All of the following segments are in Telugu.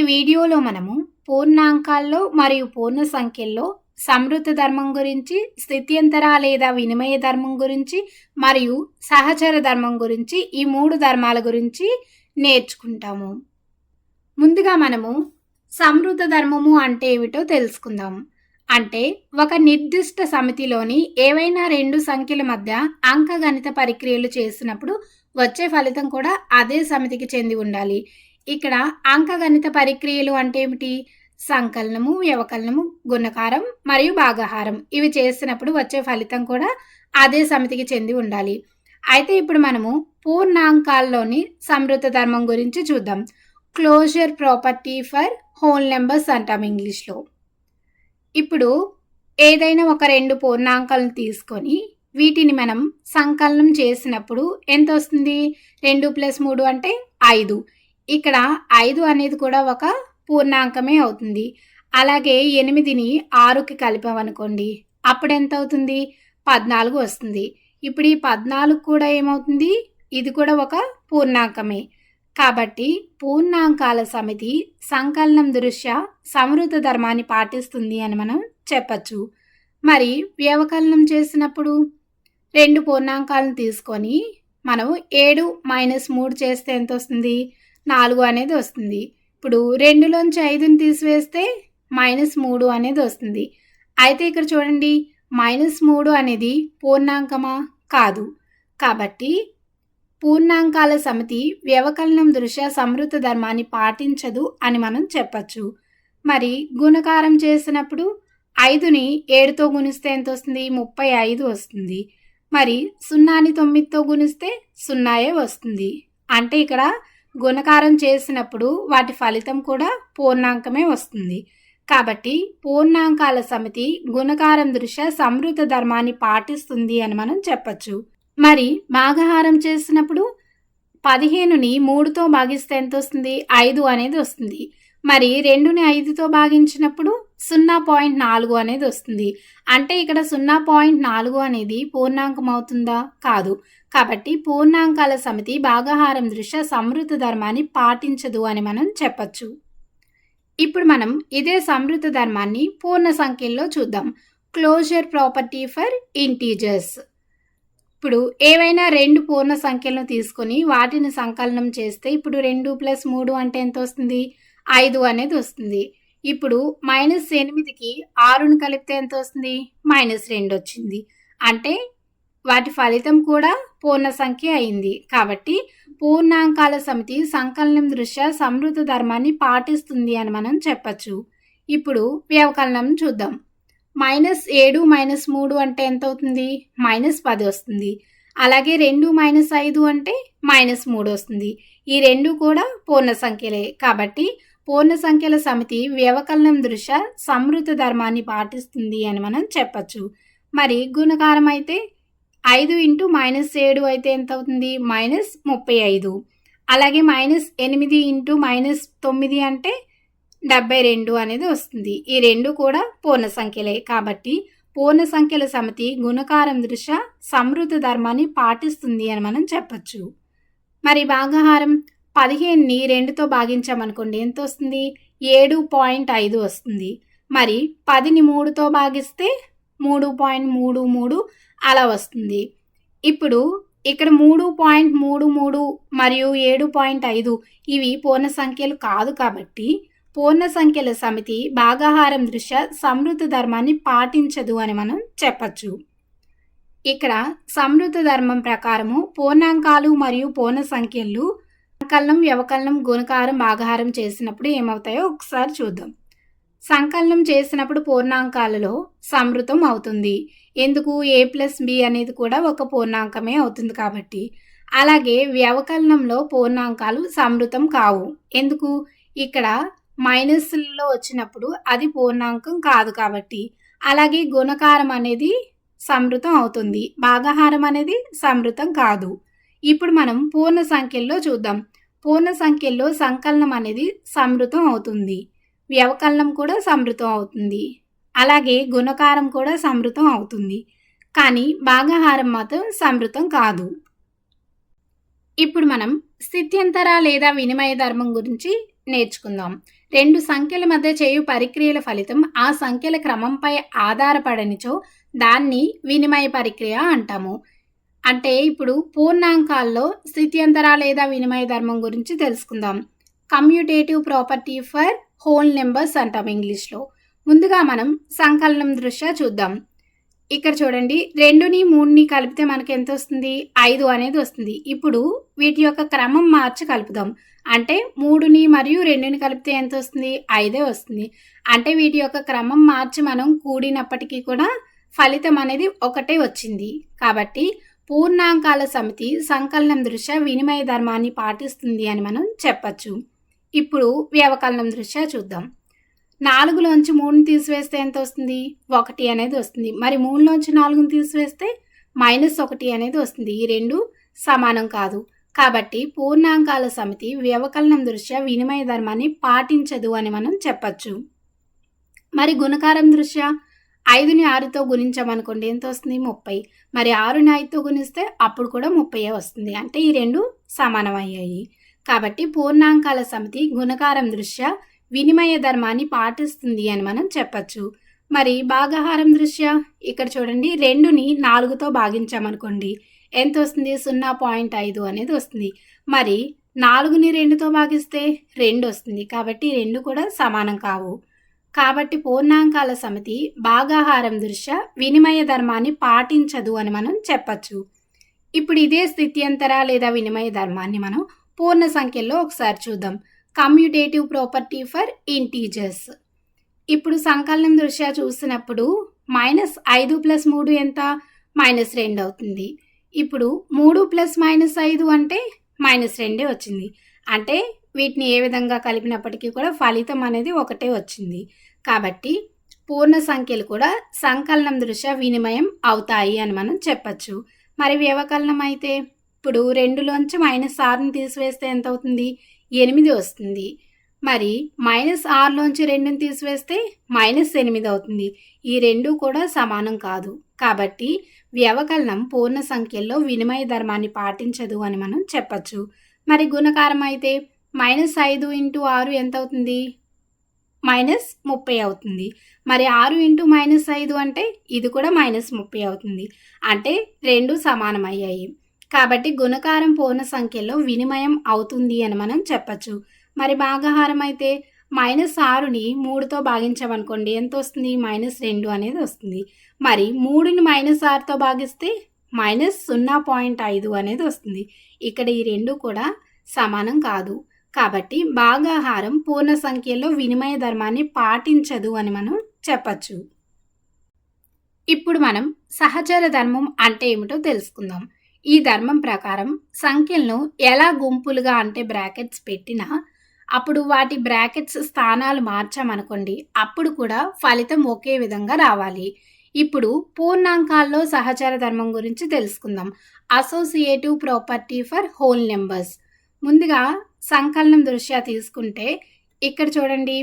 వీడియోలో మనము పూర్ణాంకాల్లో మరియు పూర్ణ సంఖ్యల్లో సంవృత ధర్మం గురించి, స్థిత్యంతర లేదా వినిమయ ధర్మం గురించి మరియు సహచర ధర్మం గురించి ఈ 3 ధర్మాల గురించి నేర్చుకుంటాము. ముందుగా మనము సంవృత ధర్మము అంటే ఏమిటో తెలుసుకుందాం. అంటే ఒక నిర్దిష్ట సమితిలోని ఏవైనా 2 సంఖ్యల మధ్య అంకగణిత ప్రక్రియలు చేసినప్పుడు వచ్చే ఫలితం కూడా అదే సమితికి చెంది ఉండాలి. ఇక్కడ అంకగణిత ప్రక్రియలు అంటే ఏమిటి? సంకలనము, వ్యవకలనము, గుణకారం మరియు భాగాహారం ఇవి చేసినప్పుడు వచ్చే ఫలితం కూడా అదే సమితికి చెంది ఉండాలి. అయితే ఇప్పుడు మనము పూర్ణాంకాల్లోని సంవృత ధర్మం గురించి చూద్దాం. Closure property for whole numbers అంటాం ఇంగ్లీష్లో. ఇప్పుడు ఏదైనా ఒక 2 పూర్ణాంకాలను తీసుకొని వీటిని మనం సంకలనం చేసినప్పుడు ఎంత వస్తుంది? 2 + 3 అంటే 5. ఇక్కడ 5 అనేది కూడా ఒక పూర్ణాంకమే అవుతుంది. అలాగే 8ని 6కి కలిపామనుకోండి, అప్పుడు ఎంత అవుతుంది? 14 వస్తుంది. ఇప్పుడు ఈ 14 కూడా ఏమవుతుంది? ఇది కూడా ఒక పూర్ణాంకమే. కాబట్టి పూర్ణాంకాల సమితి సంకలనం దృష్ట్యా సంవృత ధర్మాన్ని పాటిస్తుంది అని మనం చెప్పచ్చు. మరి వ్యవకలనం చేసినప్పుడు 2 పూర్ణాంకాలను తీసుకొని మనం 7 - 3 చేస్తే ఎంత వస్తుంది? 4 అనేది వస్తుంది. ఇప్పుడు 2లోంచి 5ని తీసివేస్తే -3 అనేది వస్తుంది. అయితే ఇక్కడ చూడండి, -3 అనేది పూర్ణాంకమా? కాదు. కాబట్టి పూర్ణాంకాల సమితి వ్యవకలనం దృష్ట్యా సంవృత ధర్మాన్ని పాటించదు అని మనం చెప్పచ్చు. మరి గుణకారం చేసినప్పుడు 5ని 7తో గుణిస్తే ఎంత వస్తుంది? 35 వస్తుంది. మరి 0ని 9తో గుణిస్తే 0 వస్తుంది. అంటే ఇక్కడ గుణకారం చేసినప్పుడు వాటి ఫలితం కూడా పూర్ణాంకమే వస్తుంది. కాబట్టి పూర్ణాంకాల సమితి గుణకారం దృష్ట్యా సంవృత ధర్మాన్ని పాటిస్తుంది అని మనం చెప్పచ్చు. మరి భాగాహారం చేసినప్పుడు 15ని 3తో భాగిస్తే ఎంత వస్తుంది? 5 అనేది వస్తుంది. మరి 2ని 5తో భాగించినప్పుడు 0.4 అనేది వస్తుంది. అంటే ఇక్కడ 0.4 అనేది పూర్ణాంకం అవుతుందా? కాదు. కాబట్టి పూర్ణాంకాల సమితి భాగాహారం దృష్ట్యా సంవృత ధర్మాన్ని పాటించదు అని మనం చెప్పచ్చు. ఇప్పుడు మనం ఇదే సంవృత ధర్మాన్ని పూర్ణ సంఖ్యల్లో చూద్దాం. Closure property for integers. ఇప్పుడు ఏవైనా 2 పూర్ణ సంఖ్యలను తీసుకొని వాటిని సంకలనం చేస్తే ఇప్పుడు 2 + 3 అంటే ఎంత వస్తుంది? 5 అనేది వస్తుంది. ఇప్పుడు -8కి 6ను కలిపితే ఎంత వస్తుంది? -2 వచ్చింది. అంటే వాటి ఫలితం కూడా పూర్ణ సంఖ్య అయింది. కాబట్టి పూర్ణాంకాల సమితి సంకలనం దృష్ట్యా సంవృత ధర్మాన్ని పాటిస్తుంది అని మనం చెప్పచ్చు. ఇప్పుడు వ్యవకలనం చూద్దాం. -7 - 3 అంటే ఎంత అవుతుంది? -10 వస్తుంది. అలాగే 2 - 5 అంటే -3 వస్తుంది. ఈ 2 కూడా పూర్ణ సంఖ్యలే. కాబట్టి పూర్ణ సంఖ్యల సమితి వ్యవకలనం దృష్ట్యా సంవృత ధర్మాన్ని పాటిస్తుంది అని మనం చెప్పచ్చు. మరి గుణకారం అయితే 5 × -7 అయితే ఎంత అవుతుంది? -35. అలాగే -8 × -9 అంటే 72 అనేది వస్తుంది. ఈ 2 కూడా పూర్ణ సంఖ్యలే. కాబట్టి పూర్ణ సంఖ్యల సమితి గుణకారం దృష్ట్యా సంవృత ధర్మాన్ని పాటిస్తుంది అని మనం చెప్పచ్చు. మరి భాగాహారం 15ని 2తో భాగించామనుకోండి, ఎంత వస్తుంది? 7.5 వస్తుంది. మరి 10ని 3తో భాగిస్తే 3.33 అలా వస్తుంది. ఇప్పుడు ఇక్కడ 3.33 మరియు 7.5 ఇవి పూర్ణ సంఖ్యలు కాదు. కాబట్టి పూర్ణ సంఖ్యల సమితి భాగాహారం దృష్ట్యా సంవృత ధర్మాన్ని పాటించదు అని మనం చెప్పచ్చు. ఇక్కడ సంవృత ధర్మం ప్రకారము పూర్ణాంకాలు మరియు పూర్ణ సంఖ్యలు సంకలనం, వ్యవకలనం, గుణకారం, భాగాహారం చేసినప్పుడు ఏమవుతాయో ఒకసారి చూద్దాం. సంకలనం చేసినప్పుడు పూర్ణాంకాలలో సంవృతం అవుతుంది. ఎందుకు? a + b అనేది కూడా ఒక పూర్ణాంకమే అవుతుంది కాబట్టి. అలాగే వ్యవకలనంలో పూర్ణాంకాలు సంవృతం కావు. ఎందుకు? ఇక్కడ మైనస్లో వచ్చినప్పుడు అది పూర్ణాంకం కాదు కాబట్టి. అలాగే గుణకారం అనేది సంవృతం అవుతుంది. భాగాహారం అనేది సంవృతం కాదు. ఇప్పుడు మనం పూర్ణ సంఖ్యల్లో చూద్దాం. పూర్ణ సంఖ్యల్లో సంకలనం అనేది సంవృతం అవుతుంది. వ్యవకలనం కూడా సంవృతం అవుతుంది. అలాగే గుణకారం కూడా సంవృతం అవుతుంది. కానీ భాగాహారం మాత్రం సంవృతం కాదు. ఇప్పుడు మనం స్థిత్యంతర లేదా వినిమయ ధర్మం గురించి నేర్చుకుందాం. రెండు సంఖ్యల మధ్య చేయు పరిక్రియల ఫలితం ఆ సంఖ్యల క్రమంపై ఆధారపడనిచో దాన్ని వినిమయ పరిక్రియ అంటాము. అంటే ఇప్పుడు పూర్ణాంకాల్లో స్థిత్యంతర లేదా వినిమయ ధర్మం గురించి తెలుసుకుందాం. Commutative property for whole numbers అంటాం ఇంగ్లీష్లో. ముందుగా మనం సంకలనం దృష్ట్యా చూద్దాం. ఇక్కడ చూడండి, 2ని 3ని కలిపితే మనకి ఎంత వస్తుంది? 5 అనేది వస్తుంది. ఇప్పుడు వీటి యొక్క క్రమం మార్చి కలుపుదాం. అంటే 3ని మరియు 2ని కలిపితే ఎంత వస్తుంది? 5 వస్తుంది. అంటే వీటి యొక్క క్రమం మార్చి మనం కూడినప్పటికీ కూడా ఫలితం అనేది ఒకటే వచ్చింది. కాబట్టి పూర్ణాంకాల సమితి సంకలనం దృష్ట్యా వినిమయ ధర్మాన్ని పాటిస్తుంది అని మనం చెప్పచ్చు. ఇప్పుడు వ్యవకలనం దృష్ట్యా చూద్దాం. 4లోంచి 3ని తీసివేస్తే ఎంత వస్తుంది? 1 అనేది వస్తుంది. మరి 3లోంచి 4ని తీసివేస్తే -1 అనేది వస్తుంది. ఈ రెండు సమానం కాదు. కాబట్టి పూర్ణాంకాల సమితి వ్యవకలనం దృష్ట్యా వినిమయ ధర్మాన్ని పాటించదు అని మనం చెప్పచ్చు. మరి గుణకారం దృష్ట్యా 5ని 6తో గుణించామనుకోండి, ఎంత వస్తుంది? 30. మరి 6ని 5తో గుణిస్తే అప్పుడు కూడా 30 వస్తుంది. అంటే ఈ రెండు సమానమయ్యాయి. కాబట్టి పూర్ణాంకాల సమితి గుణకారం దృష్ట్యా వినిమయ ధర్మాన్ని పాటిస్తుంది అని మనం చెప్పచ్చు. మరి భాగాహారం దృష్ట్యా ఇక్కడ చూడండి, 2ని 4తో భాగించామనుకోండి, ఎంత వస్తుంది? 0.5 అనేది వస్తుంది. మరి 4ని 2తో భాగిస్తే 2 వస్తుంది. కాబట్టి ఈ రెండు కూడా సమానం కావు. కాబట్టి పూర్ణాంకాల సమితి భాగాహారం దృష్ట్యా వినిమయ ధర్మాన్ని పాటించదు అని మనం చెప్పచ్చు. ఇప్పుడు ఇదే స్థిత్యంతర లేదా వినిమయ ధర్మాన్ని మనం పూర్ణ సంఖ్యల్లో ఒకసారి చూద్దాం. Commutative property for integers. ఇప్పుడు సంకలనం దృష్ట్యా చూసినప్పుడు -5 + 3 ఎంత? -2 అవుతుంది. ఇప్పుడు 3 + -5 అంటే -2 వచ్చింది. అంటే వీటిని ఏ విధంగా కలిపినప్పటికీ కూడా ఫలితం అనేది ఒకటే వచ్చింది. కాబట్టి పూర్ణ సంఖ్యలు కూడా సంకలనం దృష్ట్యా వినిమయం అవుతాయి అని మనం చెప్పచ్చు. మరి వ్యవకలనం అయితే ఇప్పుడు 2లోంచి -6ని తీసివేస్తే ఎంత అవుతుంది? 8 వస్తుంది. మరి -6లోంచి 2ని తీసివేస్తే -8 అవుతుంది. ఈ రెండు కూడా సమానం కాదు. కాబట్టి వ్యవకలనం పూర్ణ సంఖ్యల్లో వినిమయ ధర్మాన్ని పాటించదు అని మనం చెప్పచ్చు. మరి గుణకారం అయితే -5 × 6 ఎంత అవుతుంది? -30 అవుతుంది. మరి 6 × -5 అంటే ఇది కూడా -30 అవుతుంది. అంటే రెండు సమానమయ్యాయి. కాబట్టి గుణకారం పూర్ణ సంఖ్యలో వినిమయం అవుతుంది అని మనం చెప్పచ్చు. మరి భాగాహారం అయితే -6ని 3తో భాగించామనుకోండి, ఎంత వస్తుంది? -2 అనేది వస్తుంది. మరి 3ని -6తో భాగిస్తే -0.5 అనేది వస్తుంది. ఇక్కడ ఈ రెండు కూడా సమానం కాదు. కాబట్టి భాగాహారం పూర్ణ సంఖ్యలో వినిమయ ధర్మాన్ని పాటించదు అని మనం చెప్పచ్చు. ఇప్పుడు మనం సహచర ధర్మం అంటే ఏమిటో తెలుసుకుందాం. ఈ ధర్మం ప్రకారం సంఖ్యలను ఎలా గుంపులుగా అంటే బ్రాకెట్స్ పెట్టినా అప్పుడు వాటి బ్రాకెట్స్ స్థానాలు మార్చామనుకోండి, అప్పుడు కూడా ఫలితం ఒకే విధంగా రావాలి. ఇప్పుడు పూర్ణాంకాల్లో సహచర ధర్మం గురించి తెలుసుకుందాం. Associative property for whole numbers. ముందుగా సంకలనం దృష్ట్యా తీసుకుంటే ఇక్కడ చూడండి,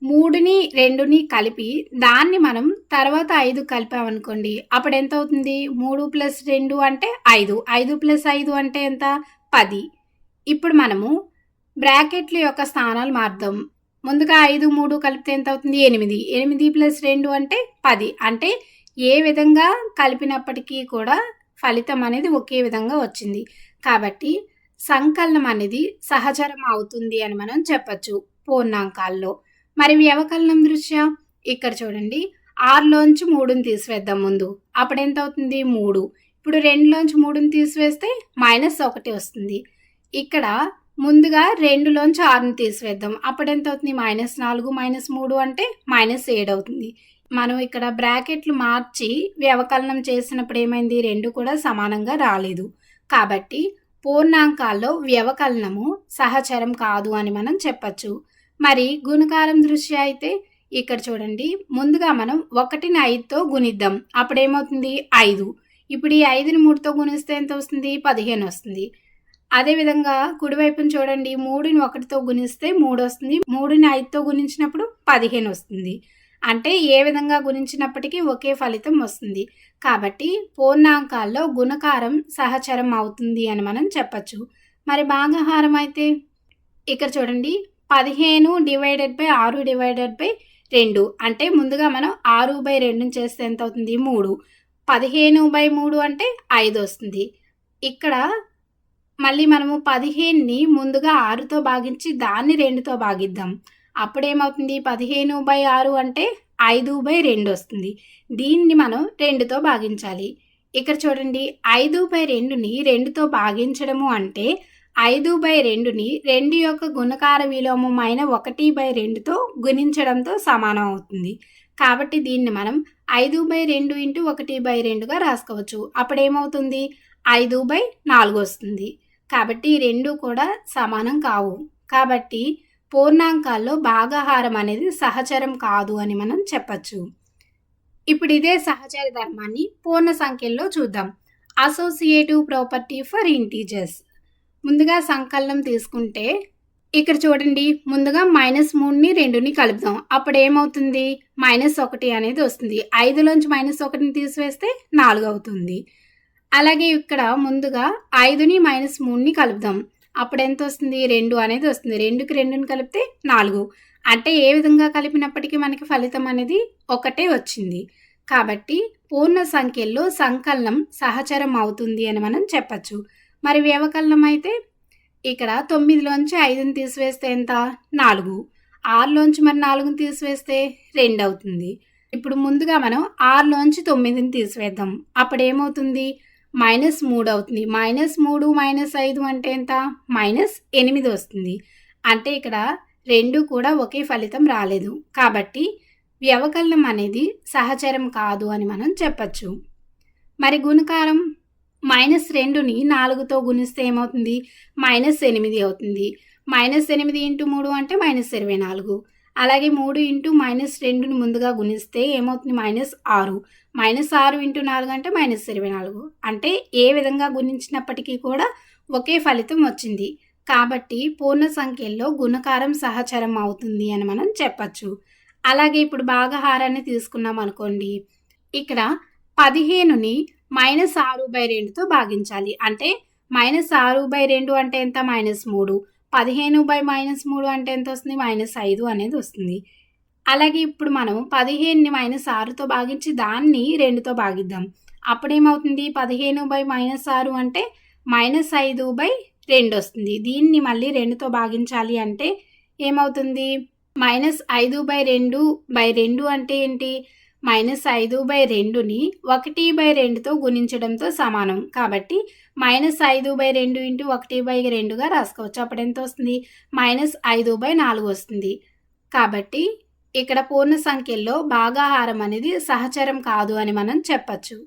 3ని 2ని కలిపి దాన్ని మనం తర్వాత 5 కలిపామనుకోండి, అప్పుడు ఎంత అవుతుంది? 3 + 2 అంటే 5. 5 + 5 అంటే ఎంత? 10. ఇప్పుడు మనము బ్రాకెట్ల యొక్క స్థానాలు మార్దాం. ముందుగా 5, 3 కలిపితే ఎంత అవుతుంది? 8. 8 + 2 అంటే 10. అంటే ఏ విధంగా కలిపినప్పటికీ కూడా ఫలితం అనేది ఒకే విధంగా వచ్చింది. కాబట్టి సంకలనం అనేది సహచరం అవుతుంది అని మనం చెప్పచ్చు పూర్ణాంకాల్లో. మరి వ్యవకలనం దృష్ట్యా ఇక్కడ చూడండి, 6లోంచి 3ని తీసివేద్దాం ముందు, అప్పుడు ఎంత అవుతుంది? 3. ఇప్పుడు 2లోంచి 3ని తీసివేస్తే -1 వస్తుంది. ఇక్కడ ముందుగా 2లోంచి 6ని తీసివేద్దాం, అప్పుడు ఎంత అవుతుంది? -4 -3 అంటే -7 అవుతుంది. మనం ఇక్కడ బ్రాకెట్లు మార్చి వ్యవకలనం చేసినప్పుడు ఏమైంది? రెండు కూడా సమానంగా రాలేదు. కాబట్టి పూర్ణాంకాల్లో వ్యవకలనము సహచరం కాదు అని మనం చెప్పచ్చు. మరి గుణకారం దృష్ట్యా అయితే ఇక్కడ చూడండి, ముందుగా మనం 1ని 5తో గుణిద్దాం, అప్పుడేమవుతుంది? 5. ఇప్పుడు ఈ 5ని 3తో గుణిస్తే ఎంత వస్తుంది? 15 వస్తుంది. అదేవిధంగా కుడివైపును చూడండి, 3ని 1తో గుణిస్తే 3 వస్తుంది. 3ని 5తో గుణించినప్పుడు 15 వస్తుంది. అంటే ఏ విధంగా గుణించినప్పటికీ ఒకే ఫలితం వస్తుంది. కాబట్టి పూర్ణాంకాల్లో గుణకారం సహచరం అవుతుంది అని మనం చెప్పచ్చు. మరి భాగాహారం అయితే ఇక్కడ చూడండి, 15 డివైడెడ్ బై 6 డివైడెడ్ బై 2 అంటే ముందుగా మనం 6/2 చేస్తే ఎంత అవుతుంది 3. 15/3 అంటే 5 వస్తుంది. ఇక్కడ మళ్ళీ మనము 15ని ముందుగా 6తో భాగించి దాన్ని 2తో భాగిద్దాం. అప్పుడేమవుతుంది 15/6 అంటే 5/2 వస్తుంది. దీన్ని మనం 2తో భాగించాలి. ఇక్కడ చూడండి 5/2ని 2తో భాగించడము అంటే 5/2ని 2 యొక్క గుణకార విలోమమైన 1/2తో గుణించడంతో సమానం అవుతుంది. కాబట్టి దీన్ని మనం 5/2 ఇంటూ 1/2గా రాసుకోవచ్చు. అప్పుడేమవుతుంది 5/4 వస్తుంది. కాబట్టి ఈ రెండు కూడా సమానం కావు. కాబట్టి పూర్ణాంకాల్లో భాగాహారం అనేది సహచరం కాదు అని మనం చెప్పచ్చు. ఇప్పుడు ఇదే సహచర ధర్మాన్ని పూర్ణ సంఖ్యల్లో చూద్దాం. Associative property for integers. ముందుగా సంకలనం తీసుకుంటే ఇక్కడ చూడండి ముందుగా -3ని 2ని కలుపుదాం. అప్పుడు ఏమవుతుంది -1 అనేది వస్తుంది. 5లోంచి -1ని తీసివేస్తే 4 అవుతుంది. అలాగే ఇక్కడ ముందుగా 5ని -3ని కలుపుదాం. అప్పుడు ఎంత వస్తుంది 2 అనేది వస్తుంది. 2కి 2ని కలిపితే 4. అంటే ఏ విధంగా కలిపినప్పటికీ మనకి ఫలితం అనేది ఒకటే వచ్చింది. కాబట్టి పూర్ణ సంఖ్యల్లో సంకలనం సహచరం అవుతుంది అని మనం చెప్పచ్చు. మరి వ్యవకలనం అయితే ఇక్కడ 9లోంచి 5ని తీసివేస్తే ఎంత 4. 6లోంచి మరి 4ని తీసివేస్తే 2 అవుతుంది. ఇప్పుడు ముందుగా మనం 6లోంచి 9ని తీసివేద్దాం. అప్పుడు ఏమవుతుంది -3 అవుతుంది. -3 -5 అంటే ఎంత -8 వస్తుంది. అంటే ఇక్కడ రెండు కూడా ఒకే ఫలితం రాలేదు. కాబట్టి వ్యవకలనం అనేది సహచరం కాదు అని మనం చెప్పచ్చు. మరి గుణకారం -2ని 4తో గుణిస్తే ఏమవుతుంది -8 అవుతుంది. -8 ఇంటూ 3 అంటే -24. అలాగే 3 ఇంటూ -2ని ముందుగా గుణిస్తే ఏమవుతుంది -6. -6 ఇంటూ 4 అంటే -24. అంటే ఏ విధంగా గుణించినప్పటికీ కూడా ఒకే ఫలితం వచ్చింది. కాబట్టి పూర్ణ సంఖ్యల్లో గుణకారం సహచరం అవుతుంది అని మనం చెప్పచ్చు. అలాగే ఇప్పుడు భాగహారాన్ని తీసుకున్నాం అనుకోండి. ఇక్కడ 15ని -6/2తో భాగించాలి. అంటే -6/2 అంటే ఎంత -3. 15/-3 అంటే ఎంత వస్తుంది -5 అనేది వస్తుంది. అలాగే ఇప్పుడు మనం 15ని -6తో భాగించి దాన్ని 2తో భాగిద్దాం. అప్పుడేమవుతుంది 15/-6 అంటే -5/2 వస్తుంది. దీన్ని మళ్ళీ 2తో భాగించాలి అంటే ఏమవుతుంది -5/2/2 అంటే ఏంటి -5/2ని 1/2తో గుణించడంతో సమానం. కాబట్టి -5/2 ఇంటూ 1/2గా రాసుకోవచ్చు. అప్పుడు ఎంత వస్తుంది -5/4 వస్తుంది. కాబట్టి ఇక్కడ పూర్ణ సంఖ్యల్లో భాగాహారం అనేది సహచరం కాదు అని మనం చెప్పచ్చు.